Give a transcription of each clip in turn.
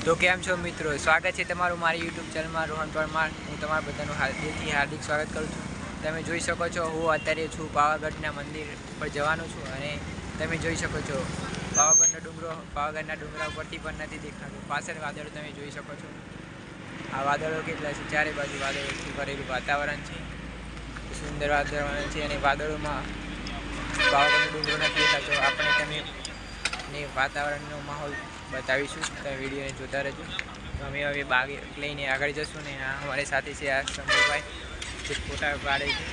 તો કેમ છો મિત્રો, સ્વાગત છે તમારું મારી યુટ્યુબ ચેનલમાં રોહન પરમાર। હું તમારા બધાનું દિલથી હાર્દિક સ્વાગત કરું છું। તમે જોઈ શકો છો હું અત્યારે છું પાવાગઢના મંદિર પર જવાનું છું અને તમે જોઈ શકો છો પાવાગઢના ડુંગરા ઉપરથી પણ નથી દેખાતું। પાછળ વાદળો તમે જોઈ શકો છો। આ વાદળો કેટલા છે, ચારે બાજુ વાદળોથી ભરેલું વાતાવરણ છે, સુંદર વાતાવરણ છે અને વાદળોમાં પાવાગઢનો ડુંગરો નથી દેખાતો। આપણે તમે વાતાવરણનો માહોલ बतावीशू। તમે વિડીયોને જોતા રહેજો। તો અમે હવે બાગ લઈને આગળ જશું ને અમારી સાથે છે આ શંભુભાઈ જે ફોટા પાડે છે।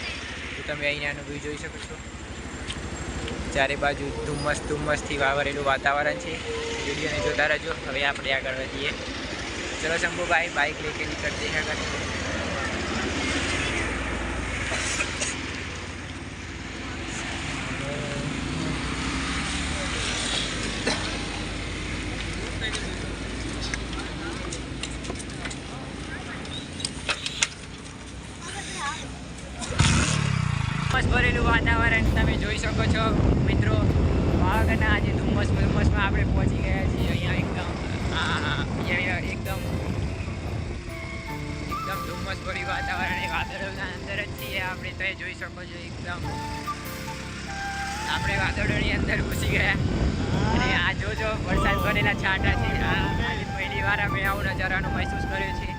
તો તમે અહીંયાનું વ્યૂ જોઈ શકો છો। ચારે બાજુ ધુમ્મસથી વાવરેલું વાતાવરણ છે। વિડીયોને જોતા રહેજો। હવે આપણે આગળ વધીએ। ચલો શંભુભાઈ બાઇક લેके निकलते हैं घर। ભરેલું વાતાવરણ તમે જોઈ શકો છો મિત્રો। પાવાગઢના આજે ધુમ્મસમાં આપણે પહોંચી ગયા છીએ। અહીંયા એકદમ ધુમ્મસ ભર્યું વાતાવરણ એ વાદળોના અંદર જ છીએ આપણે। તો જોઈ શકો છો એકદમ આપણે વાદળોની અંદર ઘૂસી ગયા અને આ જોજો વરસાદ ભરેલા છાંટા છે। આજે પહેલી વાર અમે આવો નજારાનો મહેસૂસ કર્યો છે।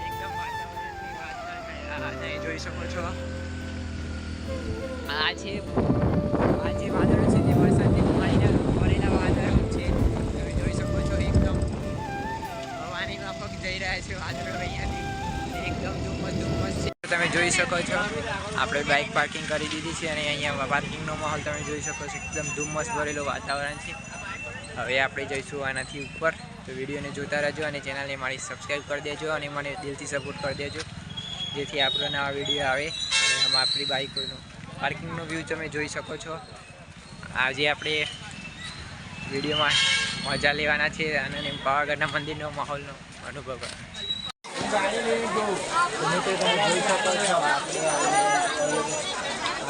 એકદમ વાતાવરણની વાત તમે જોઈ શકો છો। આજે વાદળો છે તે વરસાદની પાણીના ભરેલા વાદળો છે। તમે જોઈ શકો છો એકદમ હવાની માફક જઈ રહ્યા છે વાદળો અહીંયાથી। એકદમ ધુમ્મસ છે। તમે જોઈ શકો છો આપણે બાઇક પાર્કિંગ કરી દીધી છે અને અહીંયા પાર્કિંગનો માહોલ તમે જોઈ શકો છો। એકદમ ધુમ્મસ ભરેલું વાતાવરણ છે। હવે આપણે જઈશું આનાથી ઉપર। તો વિડીયોને જોતા રહેજો અને ચેનલને મારી સબસ્ક્રાઈબ કરી દેજો અને મને દિલથી સપોર્ટ કરી દેજો, જેથી આપણો નવા વિડીયો આવે અને આપણી બાઇકોનું પાર્કિંગનો વ્યૂ તમે જોઈ શકો છો। આજે આપણે વિડીયોમાં મજા લેવાના છે અને પાવાગઢના મંદિરનો માહોલનો અનુભવ કરવાનો છે। તમે જોઈ શકો છો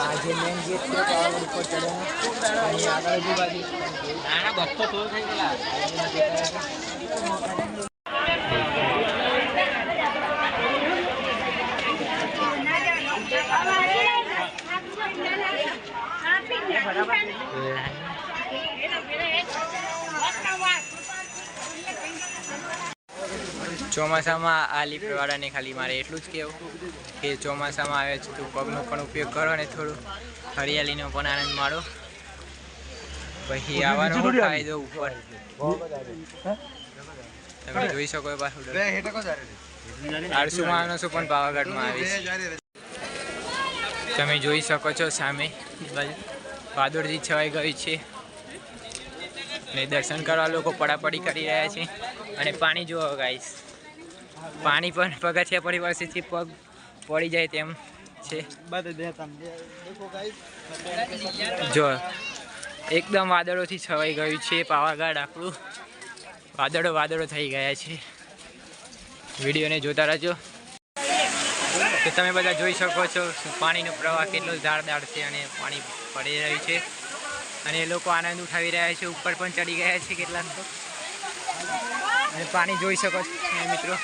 આ જે મેન ગેટ છે પાવાગઢ ઉપર ચડવાનો અહીં આગળ બાજુ બસો થોડું થઈ ગયેલા। ચોમાસામાં આ લિફ્ટવાળાને ખાલી મારે એટલું જ કહેવું કે ચોમાસામાં આવે છે તો પગનો પણ ઉપયોગ કરો અને થોડું હરિયાળીનો પણ આનંદ માણો। પછી આવવાનો ફાયદો ઉપર તમે જોઈ શકો પાછું 800 માણસો પણ પાવાગઢમાં આવે છે। તમે જોઈ શકો છો સામે વાદળથી છવાઈ ગયું છે અને દર્શન કરવા લોકો પડાપડી કરી રહ્યા છે। અને પાણી જુઓ ગાઈસ, પાણી પણ પગથિયા પરિવારથી પગ પડી જાય તેમ છે। જો એકદમ વાદળોથી છવાઈ ગયું છે પાવાગઢ। આપણું વાદળો થઈ ગયા છે। વિડીયોને જોતા રહેજો। તો તમે બધા જોઈ શકો છો પાણીનો પ્રવાહ કેટલો ધારદાર છે અને પાણી પડી રહ્યું છે અને લોકો આનંદ ઉઠાવી રહ્યા છે। ઉપર પણ ચડી ગયા છે કેટલાક તો અને પાણી જોઈ શકો છો મિત્રો।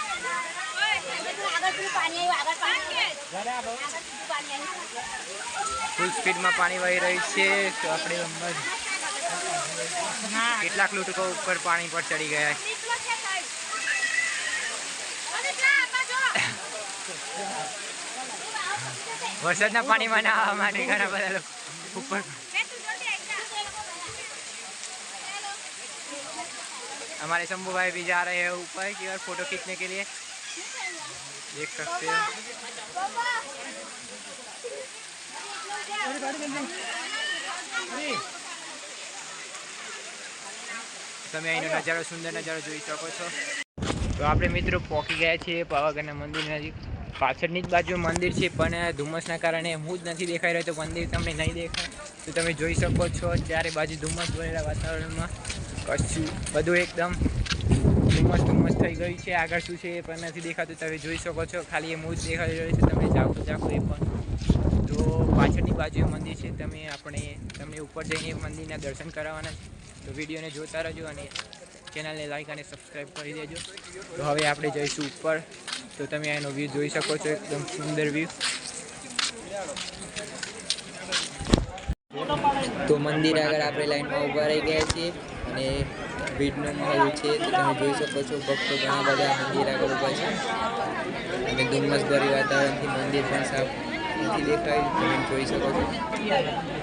ફૂલ સ્પીડમાં પાણી વહી રહ્યું છે। તો આપણે કેટલાક લોકો ઉપર પાણી પર ચડી ગયા છે। વરસાદના પાણીમાં નાહવા માટે ઘણા બધા લોકો ઉપર। हमारे शंभू भाई भी जा रहे हैं ऊपर की ओर फोटो खींचने के लिए, देख सकते हो। તમે અહીંનો નજારો સુંદર નજારો જોઈ શકો છો। તો આપણે મિત્રો પહોંચી ગયા છીએ પાવાગઢના મંદિર નજીક। પાછળની જ બાજુ મંદિર છે પણ ધુમ્મસના કારણે હું જ નથી દેખાઈ રહ્યો તો મંદિર તમને નહીં દેખાય। તો તમે જોઈ શકો છો ચારે બાજુ ધુમ્મસ ભરેલા વાતાવરણમાં કચ્છું બધું એકદમ ધુમ્મસ થઈ ગયું છે। આગળ શું છે એ પણ નથી દેખાતું। તમે જોઈ શકો છો ખાલી એ મૂજ દેખાઈ રહ્યો છે। તમે જાઓ એ પણ તો પાછળની બાજુ મંદિર છે। તમને ઉપર જઈને મંદિરના દર્શન કરાવવાના છે। તો વિડીયોને જોતા રહેજો અને ચેનલને લાઈક અને સબસ્ક્રાઈબ કરી દેજો. તો હવે આપણે જઈશું ઉપર. તો તમે એનો વ્યૂ જોઈ શકો છો, એકદમ સુંદર વ્યૂ. તો મંદિર આગળ આપણે લાઈનમાં ઊભા રહી ગયા છીએ અને ભીડનો માહોલ છે. તો તમે જોઈ શકો છો ભક્તો ઘણા બધા મંદિર આગળ ઊભા છે અને ધુમ્મસભરી વાતાવરણથી મંદિર પણ સાફ નથી દેખાય. તમે જોઈ શકો છો.